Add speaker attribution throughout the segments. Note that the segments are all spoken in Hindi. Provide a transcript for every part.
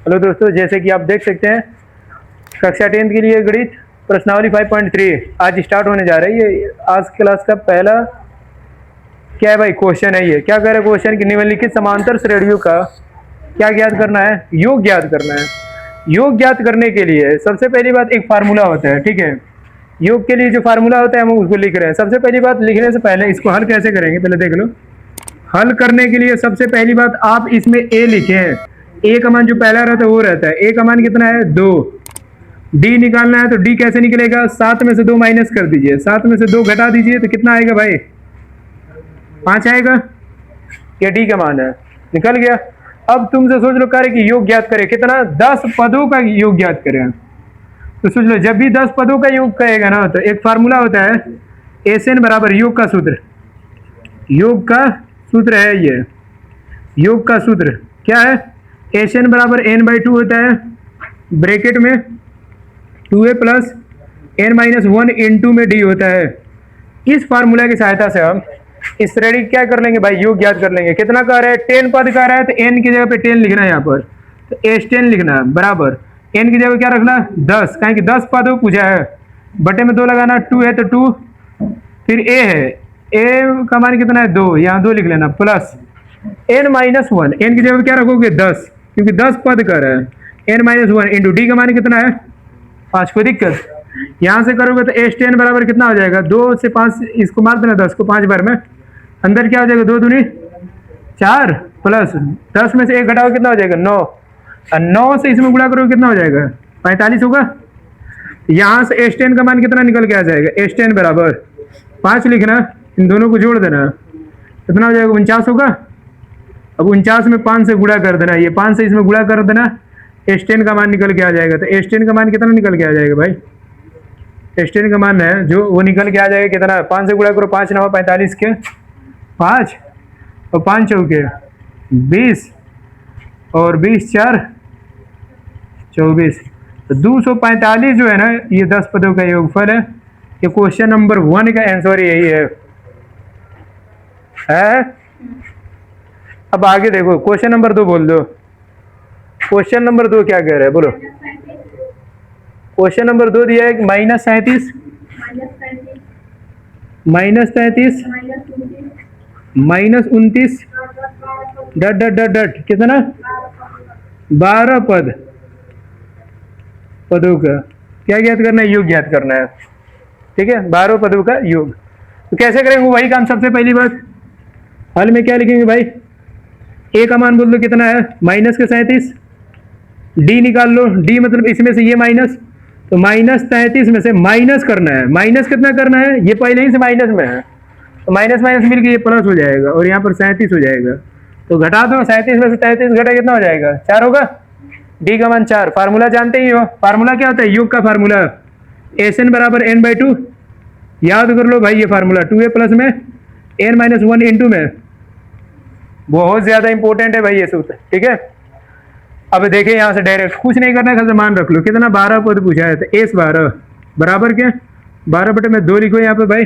Speaker 1: हेलो दोस्तों, जैसे कि आप देख सकते हैं कक्षा 10 के लिए गणित प्रश्नावली 5.3 आज स्टार्ट होने जा रही है। आज क्लास का पहला क्या है भाई, क्वेश्चन है। ये क्या कह रहा है क्वेश्चन की निम्नलिखित समांतर श्रेणियों का क्या ज्ञात करना है, योग ज्ञात करना है। योग ज्ञात करने के लिए सबसे पहली बात एक फार्मूला होता है, ठीक है। योग के लिए जो फार्मूला होता है हम उसको लिख रहे हैं। सबसे पहली बात लिखने से पहले इसको हल कैसे करेंगे पहले देख लो। हल करने के लिए सबसे पहली बात आप इसमें ए लिखे हैं। ए का मान जो पहला रहता है वो रहता है। ए का मान कितना है 2। डी निकालना है तो डी कैसे निकलेगा, 7 में से 2 माइनस कर दीजिए, 7 में से 2 घटा दीजिए तो कितना आएगा भाई, 5 आएगा। ये डी का मान है, निकल गया। अब तुमसे सोच लो कार्य की योग ज्ञात करें, कितना 10 पदों का योग ज्ञात करें। तो सोच लो जब भी 10 पदों का योग करेगा ना तो एक फार्मूला होता है एस एन बराबर योग का सूत्र। योग का सूत्र है ये, योग का सूत्र क्या है, एस एन बराबर एन बाई 2 होता है, ब्रैकेट में 2a plus n minus 1 into में डी होता है। इस फार्मूला की सहायता से हम इस श्रेणी क्या कर लेंगे भाई, योग ज्ञात कर लेंगे। कितना कह रहा है, 10 पद कह रहा है तो n की जगह पे 10 लिखना है यहाँ पर, तो एस 10 लिखना है बराबर n की जगह क्या रखना 10, कहें कि 10 पदों पूछा है, बटे में 2 लगाना, 2 है तो 2, फिर a है, a का मान कितना है 2, यहाँ 2 लिख लेना, प्लस n माइनस 1, n की जगह क्या रखोगे 10, क्योंकि 10 पद कर रहा है, n माइनस 1 इंटू डी का मान कितना है 5। कोई दिक्कत, यहाँ से करोगे तो एस 10 बराबर कितना हो जाएगा, 2 से 5 इसको मार देना, 10 को 5 बार में, अंदर क्या हो जाएगा 2 दूनी 4, प्लस 10 में से 1 घटाओ कितना हो जाएगा 9, और 9 से इसमें गुणा करोगे कितना हो जाएगा 45 होगा। यहाँ से एस 10 का मान कितना निकल के आ जाएगा, एस 10 बराबर 5 लिखना, इन दोनों को जोड़ देना, कितना हो जाएगा 49 होगा। अब 49 में 5 से गुणा कर देना, ये 5 से इसमें गुणा कर देना, एस 10 का मान निकल के आ जाएगा। तो एस 10 का मान कितना निकल के आ जाएगा भाई, एस 10 का मान है जो वो निकल के आ जाएगा कितना, 5 से गुणा करो, 5 9 45 के 5 और 5 चौके 20 और 20 4 24, तो 245 जो है ना ये 10 पदों का योगफल है। ये क्वेश्चन नंबर 1 का आंसर यही है? अब आगे देखो क्वेश्चन नंबर 2 बोल दो। क्वेश्चन नंबर 2 क्या कह रहा है बोलो। क्वेश्चन नंबर 2 दिया है -37 -33 -29 डट डट डट डट कितना 12 पदों का क्या ज्ञात करना है, योग ज्ञात करना है, ठीक है। 12 पदों का योग, तो कैसे करेंगे वही काम। सबसे पहली बात हल में क्या लिखेंगे भाई, ए का मान बोल दो कितना है -37, डी निकाल लो, डी मतलब इसमें से ये माइनस, तो -33 में से माइनस करना है, माइनस कितना करना है, ये पहले ही से माइनस में है, तो माइनस माइनस मिलकर ये प्लस हो जाएगा और यहाँ पर 37 हो जाएगा। तो घटा दो, 37 में से 33 घटा कितना हो जाएगा 4 होगा, डी का मान 4। फार्मूला जानते ही हो, फार्मूला क्या होता है, योग का फार्मूला एस एन बराबर एन बाई 2, याद कर लो भाई ये फार्मूला, 2a प्लस में एन माइनस 1 इंटू में, बहुत ज्यादा इंपॉर्टेंट है भाई ये सूत्र, ठीक है। अब देखिए यहाँ से डायरेक्ट कुछ नहीं करना है, मान रख लो कितना 12 पद पूछा है, तो एस 12 बराबर क्या 12 बटे में 2 लिखो यहाँ पे भाई,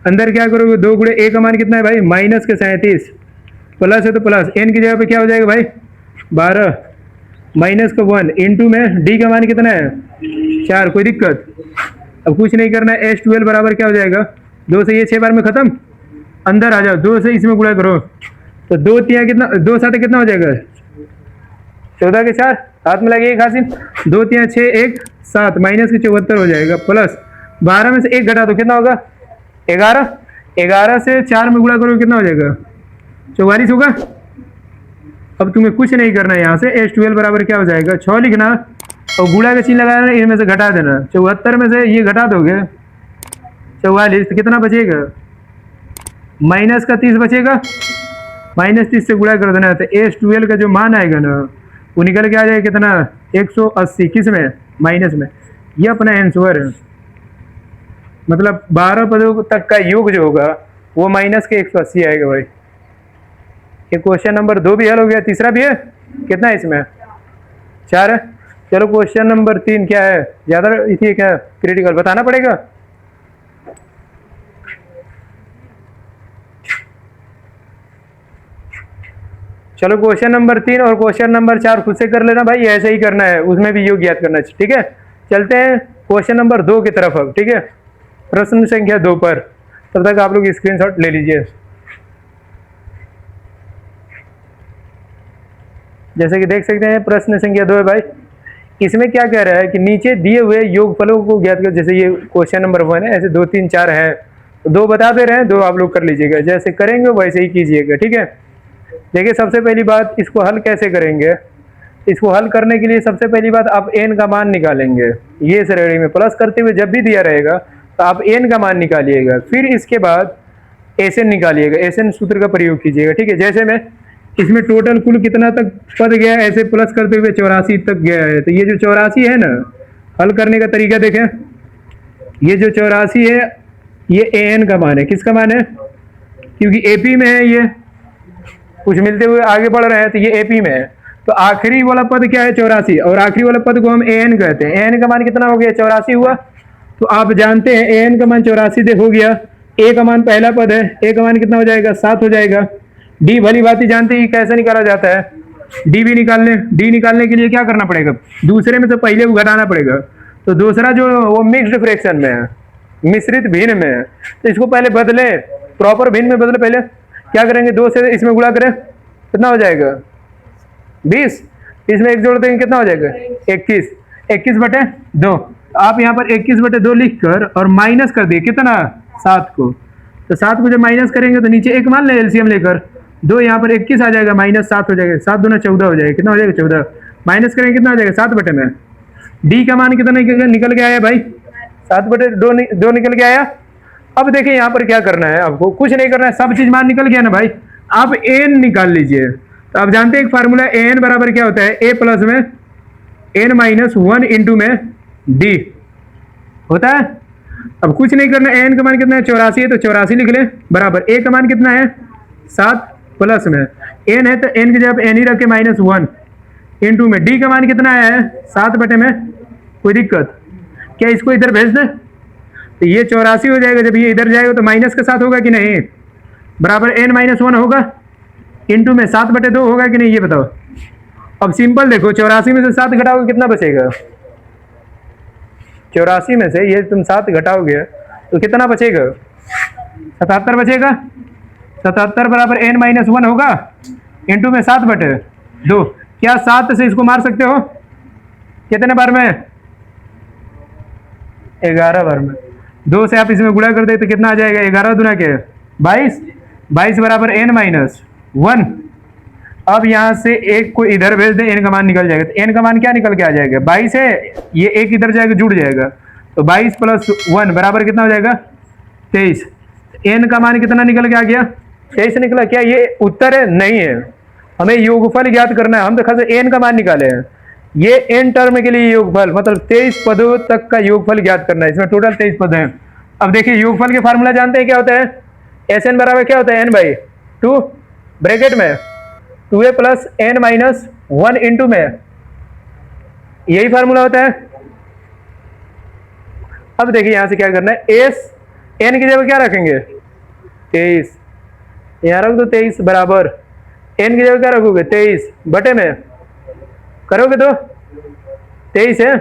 Speaker 1: अंदर क्या करोगे 2 गुणे ए का मान कितना है भाई -37, प्लस है तो प्लस, एन की जगह पे क्या हो जाएगा भाई 12 माइनस का 1 इंटू में डी का मान कितना है 4। कोई दिक्कत, अब कुछ नहीं करना है, एस 12 बराबर क्या हो जाएगा 2 से ये 6 बार में खत्म, अंदर आ जाओ, 2 से इसमें गुणा करो, तो 2 3 कितना 2 7 कितना हो जाएगा 14 के 4, हाथ में लगे 1 हासिल, 2 3 6 1 7 माइनस के 74 हो जाएगा, प्लस 12 में से 1 घटा दो कितना होगा 11, 11 से 4 में गुणा करो कितना हो जाएगा 44 होगा। अब तुम्हें कुछ नहीं करना है, यहाँ से एस 12 बराबर क्या हो जाएगा 6 लिखना और गुणा का चिन्ह लगाना, इनमें से घटा देना, 74 में से ये घटा दोगे 44, तो कितना बचेगा माइनस का 30 बचेगा, -30 से गुणा कर देना, तो एस 12 का जो मान आएगा ना वो निकल के आ जाएगा कितना 180, किस में माइनस में, ये अपना आंसर है। मतलब 12 पदों तक का योग जो होगा वो माइनस के 180 आएगा भाई। ये क्वेश्चन नंबर 2 भी हल हो गया, तीसरा भी है, कितना है इसमें 4 है। चलो क्वेश्चन नंबर 3 क्या है, ज्यादा इसी क्या क्रिटिकल बताना पड़ेगा। चलो क्वेश्चन नंबर 3 और क्वेश्चन नंबर 4 खुद से कर लेना भाई, ऐसे ही करना है, उसमें भी योग याद करना चाहिए। ठीक है, चलते हैं क्वेश्चन नंबर 2 की तरफ अब। ठीक है, प्रश्न संख्या 2 पर, तब तक आप लोग स्क्रीनशॉट ले लीजिए। जैसे कि देख सकते हैं प्रश्न संख्या 2 है भाई। इसमें क्या कह रहा है कि नीचे दिए हुए योगफलों को ज्ञात कर। जैसे ये क्वेश्चन नंबर 1 है, ऐसे 2 3 4 है, तो 2 बता दे रहे हैं, 2 आप लोग कर लीजिएगा, जैसे करेंगे वैसे ही कीजिएगा। ठीक है, देखिए सबसे पहली बात, इसको हल कैसे करेंगे। इसको हल करने के लिए सबसे पहली बात आप n का मान निकालेंगे। ये श्रेणी में प्लस करते हुए जब भी दिया रहेगा तो आप n का मान निकालिएगा, फिर इसके बाद Sn निकालिएगा, Sn सूत्र का प्रयोग कीजिएगा। ठीक है, जैसे मैं इसमें टोटल कुल कितना तक पद गया है, ऐसे प्लस करते हुए 84 तक गया है, तो ये जो 84 है ना, हल करने का तरीका देखें। ये जो 84 है ये an का मान है। किसका मान है? क्योंकि AP में है, ये कुछ मिलते हुए आगे बढ़ रहे हैं, तो ये AP में है। तो आखिरी वाला पद क्या है? 84, और आखिरी वाला पद को हम an कहते हैं। an का मान कितना हो गया? 84 हुआ। तो आप जानते हैं an का मान 84 हो गया। a का मान पहला पद है, a का मान कितना हो जाएगा? 7 हो जाएगा। d भली बात ही जानते हैं कैसे निकाला जाता है। d भी d निकालने के लिए क्या करना पड़ेगा? दूसरे में से पहले को घटाना पड़ेगा। तो दूसरा जो वो मिक्स्ड फ्रैक्शन में है, मिश्रित भिन्न में है, तो इसको पहले बदले, प्रॉपर भिन्न में बदले। पहले क्या करेंगे? 2 से इसमें गुणा करें, कितना हो जाएगा? 20। इसमें 1 जोड़ देंगे, कितना हो जाएगा? 21। 21/2। आप यहाँ पर 21/2 लिखकर और माइनस कर दिए कितना? 7 को। तो 7 को जब माइनस करेंगे तो नीचे 1 मान ले एलसीएम लेकर, 2 यहाँ पर 21 आ जाएगा, माइनस 7 हो जाएगा। 7 दूना 14 हो जाएगा। कितना हो जाएगा? 14। माइनस करेंगे कितना हो जाएगा? 7 में। डी का मान कितना निकल के आया भाई? 7/2 निकल के आया। अब देखिए यहाँ पर क्या करना है, आपको कुछ नहीं करना है, सब चीज मान निकल गया ना भाई। आप एन निकाल लीजिए। तो आप जानते हैं एक फार्मूला, एन बराबर क्या होता है? ए प्लस में n-1 इंटू में डी होता है। अब कुछ नहीं करना, एन का मान कितना है? 84 है, तो 84 लिख ले, बराबर ए का मान कितना है? 7 प्लस में एन है, तो एन की जगह एन ही रख के -1 इंटू में डी का मान कितना है? 7/में। कोई दिक्कत क्या? इसको इधर भेज दे, तो ये 84 हो जाएगा। जब ये इधर जाएगा तो माइनस के साथ होगा कि नहीं? बराबर n-1 होगा इंटू में 7/2 होगा कि नहीं? ये बताओ। अब सिंपल देखो, 84 में से 7 घटाओगे कितना बचेगा? 84 में से ये तुम 7 घटाओगे तो कितना बचेगा? 77 बचेगा। 77 बराबर n-1 होगा इंटू में 7/2। क्या 7 से इसको मार सकते हो? कितने बार में? 11 बार में। 2 से आप इसमें गुणा कर दे तो कितना आ जाएगा? 11 दूना के 22। 22 बराबर n-1। अब यहाँ से एक को इधर भेज दे, n का मान निकल जाएगा। तो n का मान क्या निकल के आ जाएगा? 22 है, ये एक इधर जाएगा, जुड़ जाएगा, तो 22 + 1 बराबर कितना हो जाएगा? 23। n का मान कितना निकल के आ गया? 23 निकला। क्या ये उत्तर है? नहीं है। हमें योगफल ज्ञात करना है। हम तो खास n का मान निकाले हैं, ये n टर्म के लिए योगफल, मतलब 23 पदों तक का योगफल ज्ञात करना है। इसमें टोटल 23 पद हैं। अब देखिए योगफल के फार्मूला जानते हैं क्या होता है? Sn बराबर क्या होता है? n/2 ब्रैकेट में 2a + n-1 इंटू में, यही फार्मूला होता है। अब देखिए यहां से क्या करना है, n की जगह क्या रखेंगे? 23। यहां रख दो 23 बराबर n की जगह क्या रखोगे? 23/में करोगे तो 23 है।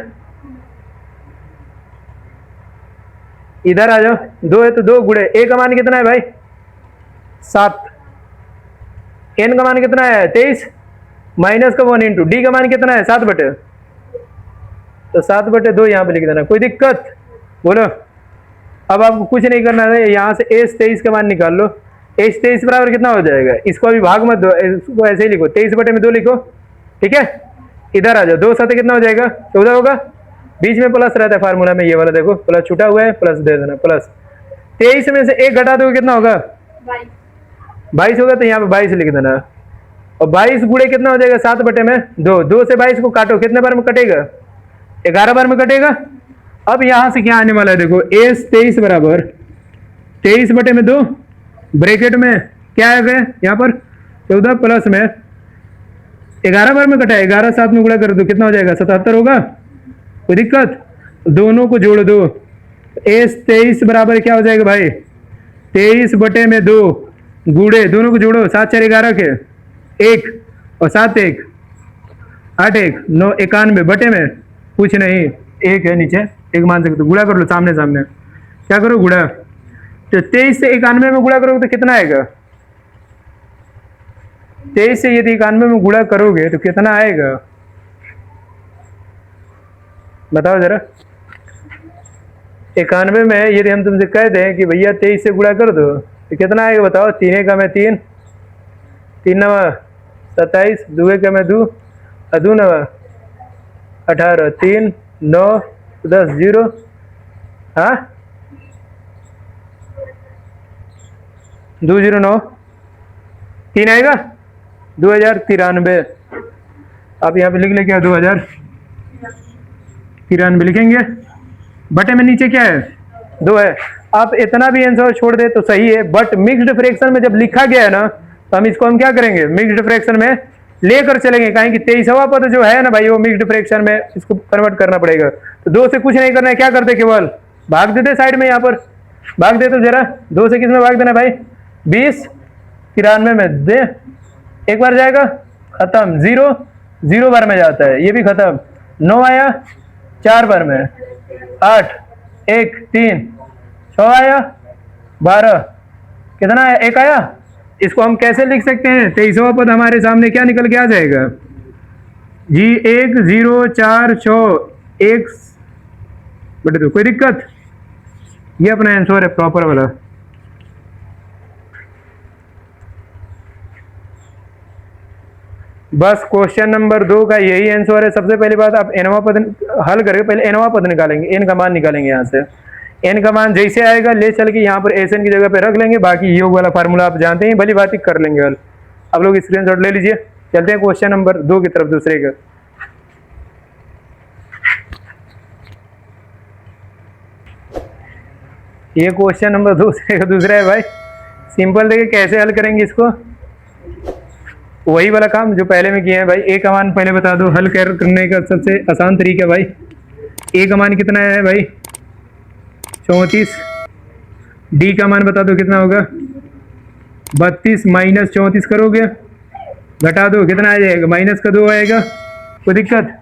Speaker 1: इधर आ जाओ, 2 है तो 2 गुणे, a का मान कितना है भाई? 7। n का मान कितना है? 23 माइनस का 1 इंटू डी का मान कितना है? 7/, तो 7/2 यहाँ पे लिख देना। कोई दिक्कत? बोलो। अब आपको कुछ नहीं करना है, यहाँ से s23 का मान निकाल लो। s23 बराबर कितना हो जाएगा? इसको अभी भाग मत दो, इसको ऐसे ही लिखो, 23/2 लिखो। ठीक है, इधर आ जाओ, 2 7 कितना हो जाएगा? 14 होगा। बीच में प्लस रहता है फार्मूला में, ये वाला देखो प्लस छूटा हुआ है, प्लस दे देना प्लस। 23 में से 1 घटा दो कितना होगा? 22 होगा, तो यहाँ पे 22 लिख देना। और 22 गुणे कितना हो जाएगा? 7/2। 2 से 22 को काटो, कितने बार में कटेगा? 11 बार में कटेगा। अब यहां से क्या आने वाला है? देखो s23 बराबर 23/2 ब्रैकेट में क्या आ गया? यहाँ पर 14 प्लस में 11 बार में कटा है, 11 7 में गुणा कर दो, कितना हो जाएगा? 77 होगा। कोई दिक्कत? दोनों को जोड़ दो, s23 बराबर क्या हो जाएगा भाई? 23/2 गुणे, दोनों को जोड़ो, 7 4 11 के 1, और 7 1 8 1 9 91 बटे में कुछ नहीं, एक है नीचे, एक मान सकते हो। गुणा कर लो सामने सामने, क्या करो गुणा, तो 23 से 91 में गुणा करोगे तो कितना आएगा? 23 से यदि 91 में गुणा करोगे तो कितना आएगा बताओ जरा। 91 में यदि हम तुमसे कह दें कि भैया 23 से गुणा कर दो तो कितना आएगा बताओ? 3 का मैं 3, 3 नवा 27, 2 का मैं 2, 2 नवा 18, 3 9 10 0, हाँ 209 3 आएगा 2093। आप यहाँ पे लिख ले क्या 2093 लिखेंगे, बटे में नीचे क्या है 2 है। आप इतना भी आंसर छोड़ दे तो सही है, बट मिक्स्ड फ्रैक्शन में जब लिखा गया है ना तो हम इसको हम क्या करेंगे मिक्स्ड फ्रैक्शन में लेकर चलेंगे, कहें कि 23वां पद जो है ना भाई वो मिक्स्ड फ्रैक्शन में इसको कन्वर्ट करना पड़ेगा। तो 2 से कुछ नहीं करना है, क्या करते केवल भाग देते साइड में, यहाँ पर भाग दे तो जरा 2 से किस में भाग देना भाई 20 93 में दे, एक बार जाएगा खत्म, 0 0 बार में जाता है, ये भी खत्म। 9 आया 4 बार में, 8 1 3 6 आया 12, कितना आया 1 आया। इसको हम कैसे लिख सकते हैं? 23वां पद हमारे सामने क्या निकल के आ जाएगा जी 1 0 4 6 1 बटे 2, कोई दिक्कत? ये अपना आंसर है प्रॉपर वाला। बस क्वेश्चन नंबर 2 का यही आंसर है। सबसे पहली बात आप nवां पद हल करके पहले nवां पद निकालेंगे, n का मान निकालेंगे। यहाँ से n का मान जैसे आएगा ले चल के यहाँ पर SN की जगह पे रख लेंगे, बाकी योग वाला फार्मूला आप जानते हैं, भली बात ही कर लेंगे हल। आप लोग स्क्रीनशॉट ले लीजिए, चलते हैं क्वेश्चन नंबर 2 की तरफ दूसरे का। ये क्वेश्चन नंबर दूसरा है भाई, सिंपल देखिए कैसे हल करेंगे इसको, वही वाला काम जो पहले में किए हैं भाई। a का मान पहले बता दो, हल करने का सबसे आसान तरीका भाई। a का मान कितना है भाई 34, d का मान बता दो कितना होगा 32 माइनस 34 करोगे घटा दो कितना आ जाएगा माइनस का 2 आएगा, कोई दिक्कत?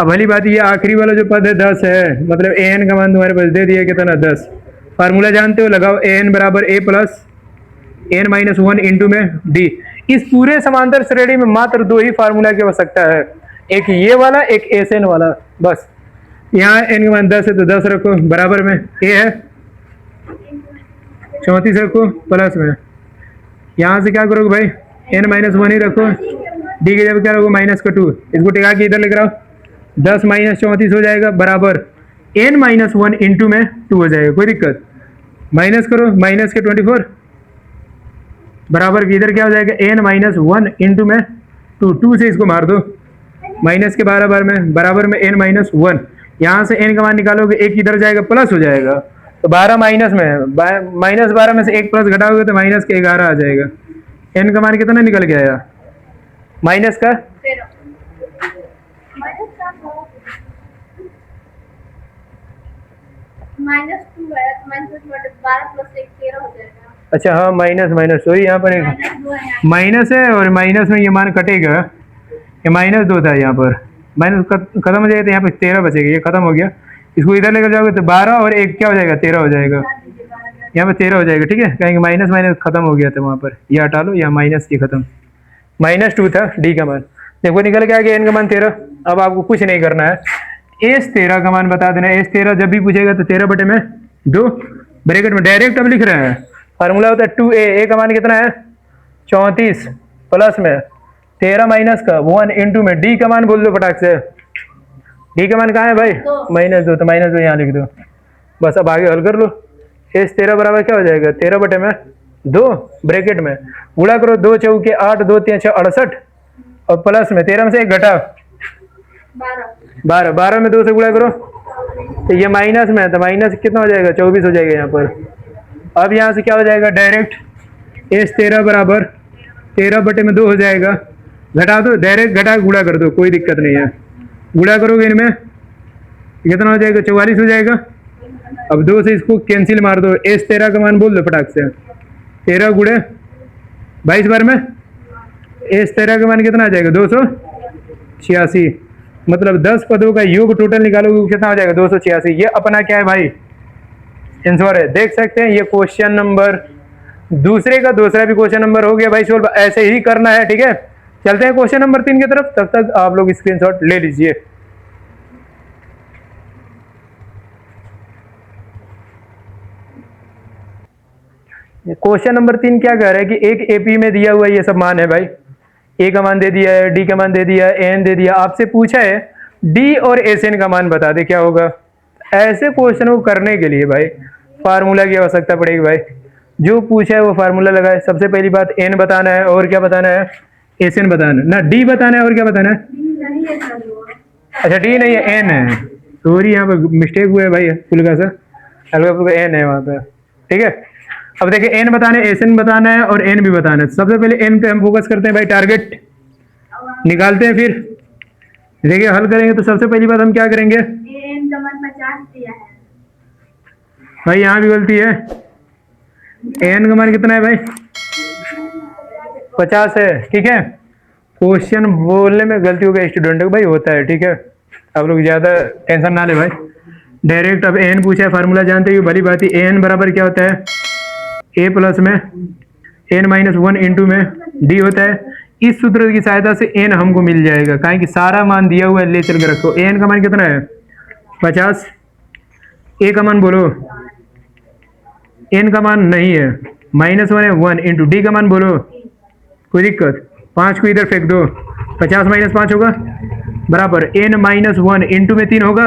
Speaker 1: अब भली बात ये आखिरी वाला जो पद है 10 है, मतलब an का मान तुम्हारे पास दे दिया कितना 10। फार्मूला जानते हो, लगाओ an बराबर a plus n minus 1 into में d। इस पूरे समांतर श्रेणी में मात्र 2 ही फार्मूला की आवश्यकता है, एक ये वाला एक SN वाला। बस यहाँ n का मान 10 है तो 10 रखो, बराबर में a है 34 रखो प्लस में, यहाँ से क्या करोगे भाई n माइनस 1 ही रखो, d की जगह क्या रखो माइनस का 2, इसको टिका के इधर लिख रहा हूँ 10 माइनस 34 हो जाएगा बराबर n माइनस 1 इंटू में 2 हो जाएगा, कोई दिक्कत? माइनस करो, माइनस के 24 बराबर की इधर क्या हो जाएगा n माइनस 1 इंटू में 2 से इसको मार दो, माइनस के बराबर में n माइनस 1, यहाँ से n का मान निकालोगे एक इधर जाएगा प्लस हो जाएगा, तो 12 माइनस में माइनस 12 में से एक प्लस घटाओगे तो माइनस के 11 आ जाएगा। n का मान कितना निकल के आया माइनस का
Speaker 2: -2 है, -12 प्लस 1 13 हो जाएगा।
Speaker 1: अच्छा हाँ माइनस वही यहाँ पर एक माइनस है और माइनस में ये मान कटेगा, ये -2 था, यहाँ पर माइनस खत्म हो जाएगा तो यहाँ पर 13 बचेगा, ये खत्म हो गया। इसको इधर लेकर जाओगे तो 12 और 1 क्या हो जाएगा 13 हो जाएगा, यहाँ पे 13 हो जाएगा, ठीक है? कहेंगे माइनस खत्म हो गया था वहाँ पर, ये हटा लो, यहाँ माइनस ये खत्म, -2 था d का मान, देखो निकल के आ गया n का मान 13। अब आपको कुछ नहीं करना है, एस 13 का मान बता देना, एस 13 जब भी पूछेगा तो 13 बटे में 2 ब्रैकेट में डायरेक्ट अब लिख रहे हैं, फार्मूला होता है 2a, a का मान कितना है 34 प्लस में 13 माइनस का 1 इंटू में d का मान बोल दो फटाक से, d का मान कहाँ है भाई -2, तो -2 यहाँ लिख दो, बस अब आगे हल कर लो। एस 13 बराबर क्या हो जाएगा 13 बटे में 2 ब्रैकेट में गुणा करो, 2 चौके 8 2 3 6 68 और प्लस में 13 में से 1 घटा 12 में 2 से गुणा करो तो ये माइनस में है, तो माइनस कितना हो जाएगा 24 हो जाएगा यहाँ पर। अब यहाँ से क्या हो जाएगा डायरेक्ट एस 13 बराबर 13 बटे में 2 हो जाएगा, घटा दो, डायरेक्ट घटा गुणा कर दो, कोई दिक्कत नहीं है, गुणा करोगे इनमें कितना हो जाएगा 44 हो जाएगा। अब 2 से इसको कैंसिल मार दो, एस 13 का मान बोल दो फटाक से, 13 गुणे 22 बार में एस 13 का मान कितना आ जाएगा 286, मतलब 10 पदों का योग टोटल निकालोगे कितना हो जाएगा 286। ये अपना क्या है भाई आंसर है। देख सकते हैं ये क्वेश्चन नंबर दूसरे का दूसरा भी क्वेश्चन नंबर हो गया भाई सोल्व। ऐसे ही करना है, ठीक है। चलते हैं क्वेश्चन नंबर 3 की तरफ, तब तक आप लोग स्क्रीनशॉट ले लीजिए। क्वेश्चन नंबर 3 क्या कह रहा है कि एक एपी में दिया हुआ ये सब मान है भाई, ए का मान दे दिया है, डी का मान दे दिया है, एन दे दिया। आपसे पूछा है डी और एस एन का मान बता दे, क्या होगा। ऐसे क्वेश्चन को करने के लिए भाई फार्मूला की आवश्यकता पड़ेगी भाई। जो पूछा है वो फार्मूला लगाए। सबसे पहली बात एन बताना है, और क्या बताना है एस एन बताना है ना, डी बताना है और क्या बताना है। अच्छा डी नहीं है एन है, सॉरी यहाँ पर मिस्टेक हुआ है भाई हल्का सा, हल्का फुल्का एन है वहाँ पे, ठीक है। अब देखिए एन बताना है, एस एन बताना है और एन भी बताना है। सबसे पहले एन पे हम फोकस करते हैं भाई, टारगेट निकालते हैं। फिर देखिए हल करेंगे तो सबसे पहली बात हम क्या करेंगे,
Speaker 2: एन का मान 50 दिया है
Speaker 1: भाई यहाँ भी गलती है। एन का मान कितना है भाई 50 है, ठीक है। क्वेश्चन बोलने में गलती हो गई स्टूडेंट को भाई, होता है, ठीक है। आप लोग ज्यादा टेंशन ना ले भाई, डायरेक्ट अब एन पूछा है, फार्मूला जानते हो भली बात ही। एन बराबर क्या होता है ए प्लस में एन माइनस 1 इंटू में डी होता है। इस सूत्र की सहायता से एन हमको मिल जाएगा, काहे कि सारा मान दिया हुआ है, ले चल के रखो। एन का मान कितना है 50, ए का मान बोलो, एन का मान नहीं है -1 है 1 इंटू डी का मान बोलो, कोई दिक्कत। 5 को इधर फेंक दो, 50 माइनस 5 होगा बराबर एन माइनस 1 इंटू में 3 होगा,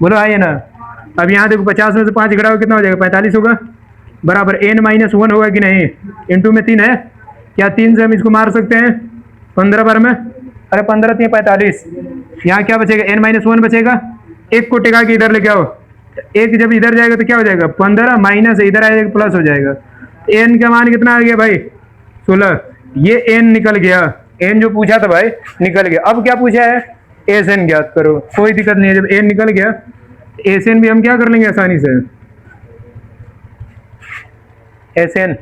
Speaker 1: बोलो आइए ना। अब यहाँ देखो 50 में से 5 घटाओ कितना हो जाएगा 45 होगा बराबर एन माइनस 1 होगा कि नहीं, इंटू में 3 है, क्या 3 से हम इसको मार सकते हैं 15 बार में, अरे 15 3 45। यहाँ क्या बचेगा एन माइनस 1 बचेगा, एक को टिका के इधर लेके आओ, एक जब इधर जाएगा तो क्या हो जाएगा 15 माइनस इधर आएगा प्लस हो जाएगा। एन का मान कितना आ गया भाई 16, ये एन निकल गया, एन जो पूछा था भाई निकल गया। अब क्या पूछा है एस एन ज्ञात करो, कोई दिक्कत नहीं है, जब एन निकल गया एस एन भी हम क्या कर लेंगे आसानी से। एस एन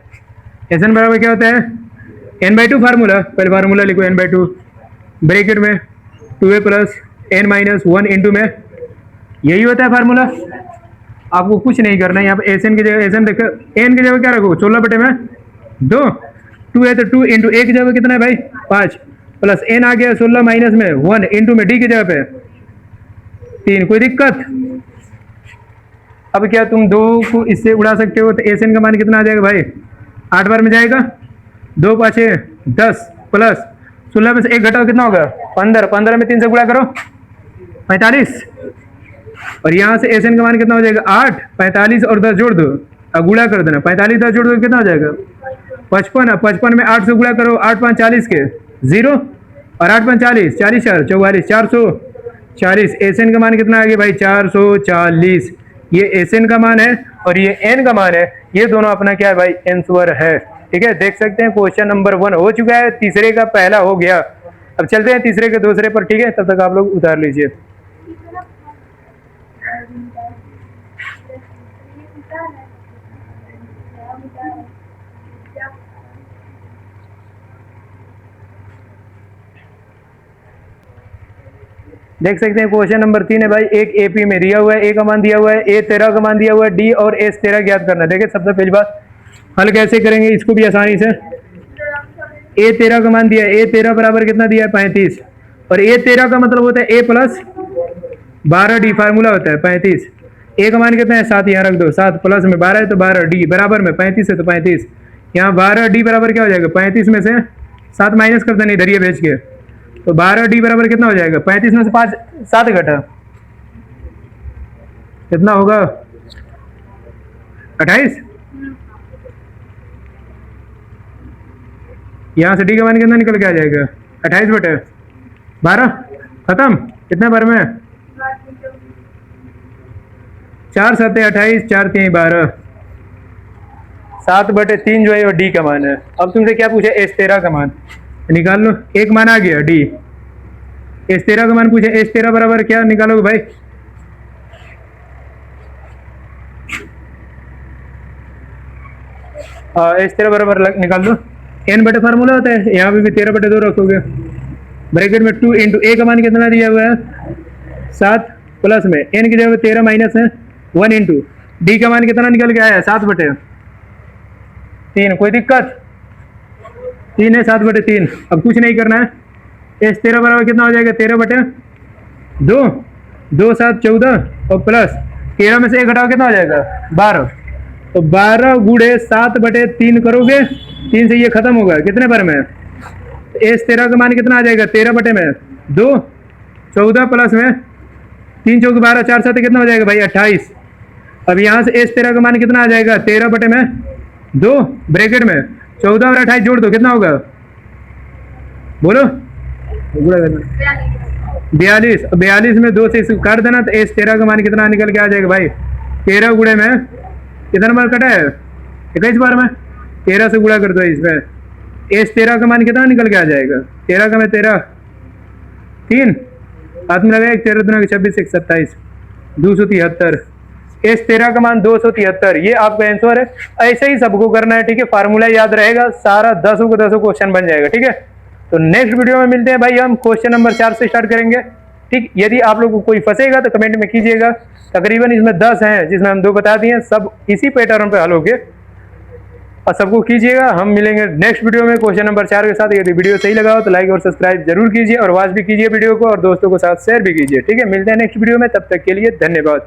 Speaker 1: बराबर क्या होता है n/2 फार्मूला, पहले फार्मूला लिखो n/2 ब्रैकेट में 2a plus n minus 1 into में, यही होता है फार्मूला। आपको कुछ नहीं करना है, यहाँ पे एस एन की जगह एस एन देखो, एन की जगह क्या रखो 16 बटे में 2, 2 है तो 2 इंटू ए की जगह कितना है भाई 5 प्लस एन आ गया 16 माइनस में 1 इंटू में डी की जगह पे 3, कोई दिक्कत। अब क्या तुम 2 को इससे उड़ा सकते हो, तो एस एन का मान कितना आ जाएगा भाई 8 बार में जाएगा, 2 5 10 प्लस 16 में से 1 घटाओ कितना होगा 15, 15 में 3 से गुणा करो 45, और यहाँ से एस एन का मान कितना हो जाएगा 8, 45 और 10 जोड़ दो, अब गुणा कर देना, 45 10 जोड़ दो कितना हो जाएगा 55, 55 में 8 से गुणा करो, 8 5 40 के 0 और 8 5 40, 40 4 44 440। एस एन का मान कितना आ गया भाई 440, ये एस एन का मान है और ये एन का मान है, ये दोनों अपना क्या है भाई आंसर है, ठीक है। देख सकते हैं क्वेश्चन नंबर 1 हो चुका है, तीसरे का पहला हो गया। अब चलते हैं तीसरे के दूसरे पर, ठीक है, तब तक आप लोग उतार लीजिए। देख सकते हैं क्वेश्चन नंबर 3 है भाई, एक एपी में दिया हुआ है, ए का मान दिया हुआ है, ए 13 का मान दिया हुआ है, डी और एस 13 ज्ञात करना है। देखिए सबसे पहली बात हल कैसे करेंगे इसको भी आसानी से। ए 13 का मान दिया है, ए 13 बराबर कितना दिया है 35, और ए 13 का मतलब होता है ए प्लस 12 डी, फार्मूला होता है 35। ए का मान कितना है 7, यहाँ रख दो, 7 प्लस में 12 है तो 12 डी बराबर में 35 है तो 35, यहाँ 12 डी बराबर क्या हो जाएगा 35 में से 7 माइनस कर देना इधर ये भेज के, तो 12 डी बराबर कितना हो जाएगा 35 में से 5 7 घटा कितना होगा 28। यहाँ से डी का मान कितना निकल के आ जाएगा 28 बटे 12, खत्म। कितने बार में 4 7 28, 4 3 12, 7 बटे 3 जो है वो डी का मान है। अब तुमसे क्या पूछा एस 13 का मान निकाल लो, एक मान आ गया डी, एस 13 का मान पूछे, एस 13 बराबर क्या निकालोगे भाई एस 13 बराबर निकाल दो, n बटे फार्मूला होता है, यहाँ पे भी 13/2 रखोगे। ब्रैकेट में 2 इंटू a का मान कितना दिया हुआ है 7 प्लस में n की जगह 13 माइनस है 1 इंटू d का मान कितना निकल के आया है 7/3। कोई दिक्कत? 3 है 7/3। अब कुछ नहीं करना है, s 13 बराबर कितना हो जाएगा 13/2, 2 7 14 और प्लस 13 में से 1 घटाओ कितना हो जाएगा 12। तो 12 गुणे 7/3 करोगे, 3 से ये खत्म होगा, कितने बार में s 13 का मान कितना आ जाएगा 13/2, 14 प्लस में 3 चौके 12 4 7 कितना हो जाएगा भाई 28। अब यहाँ से s 13 का मान कितना आ जाएगा 13/2 ब्रैकेट में 14 और 28 जोड़ दो, कितना होगा बोलो? 42। 42 में 2 से इसको काट देना तो s 13 का मान कितना निकल के आ जाएगा भाई 13 गुणे में कितना बार कटा है 21 बार में, 13 से गुणा कर दो इसमें, s 13 का मान कितना निकल के आ जाएगा 13 का में 13 3 हाथ में लगाए 13 दूना 26 1 27 273। s 13 का मान 273, ये आपका आंसर है। ऐसे ही सबको करना है, ठीक है। फार्मूला याद रहेगा, सारा 10 को 10 क्वेश्चन बन जाएगा, ठीक है। तो नेक्स्ट वीडियो में मिलते हैं भाई, हम क्वेश्चन नंबर 4 से स्टार्ट करेंगे, ठीक। यदि आप लोग को कोई फंसेगा तो कमेंट में कीजिएगा। तकरीबन इसमें 10 हैं जिसमें हम 2 बता दिए, सब इसी पैटर्न पे हल होंगे और सबको कीजिएगा। हम मिलेंगे नेक्स्ट वीडियो में क्वेश्चन नंबर 4 के साथ। यदि वीडियो सही लगा हो तो लाइक और सब्सक्राइब जरूर कीजिए और वॉच भी कीजिए वीडियो को और दोस्तों के साथ शेयर भी कीजिए, ठीक है। मिलते हैं नेक्स्ट वीडियो में, तब तक के लिए धन्यवाद।